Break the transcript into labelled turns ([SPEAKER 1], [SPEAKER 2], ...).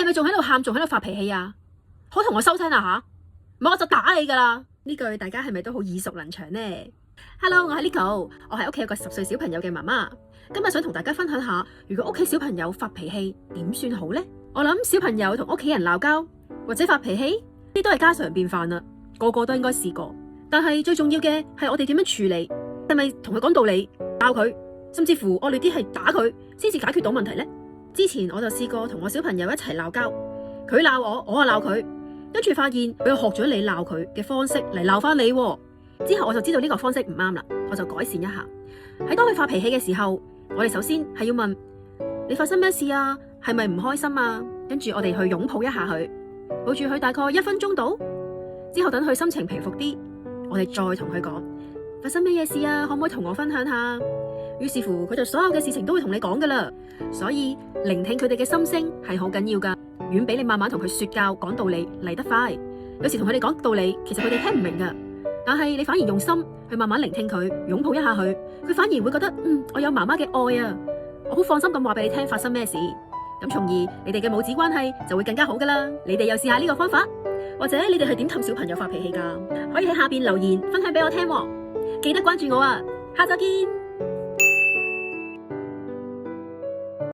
[SPEAKER 1] 係咪仲喺度喊，仲喺度發脾氣啊？好，同我收聲啦吓，唔係我就打你噶啦！呢句大家係咪都好耳熟能詳呢？Hello， 我係 Nico， 我係屋企有個10歲小朋友嘅媽媽。今日想同大家分享下，如果屋企小朋友發脾氣點算好呢？我諗小朋友同屋企人鬧交或者發脾氣，呢都係家常便飯啦，個個都應該試過。但係最重要嘅係我哋點樣處理，係咪同佢講道理，鬧佢，甚至乎惡劣啲係打佢，先至解決到問題呢？之前我就試過同我小朋友一齊鬧交，佢鬧我，我鬧佢，跟住發現佢又學咗你鬧佢嘅方式嚟鬧翻你。之後我就知道呢個方式唔啱啦，我就改善一下。喺當佢發脾氣嘅時候，我哋首先係要問你發生咩事啊？係咪唔開心啊？跟住我哋去擁抱一下佢，抱住佢大概1分鐘到，之後等佢心情平復啲，我哋再同佢講發生咩嘢事啊？可唔可以同我分享下？於是乎佢就所有嘅事情都會同你講噶啦。所以聆聽佢哋嘅心聲係好緊要噶，遠比你慢慢同佢說教講道理嚟得快。有時同佢哋講道理，其實佢哋聽唔明噶，但係你反而用心去慢慢聆聽佢，擁抱一下佢，佢反而會覺得我有媽媽嘅愛啊，我好放心咁話俾你聽發生咩事，咁從而你哋嘅母子關係就會更加好噶啦。你哋又試下呢個方法，或者你哋係點氹小朋友發脾氣噶？可以喺下邊留言分享俾我聽喎。記得關注我啊，下週見。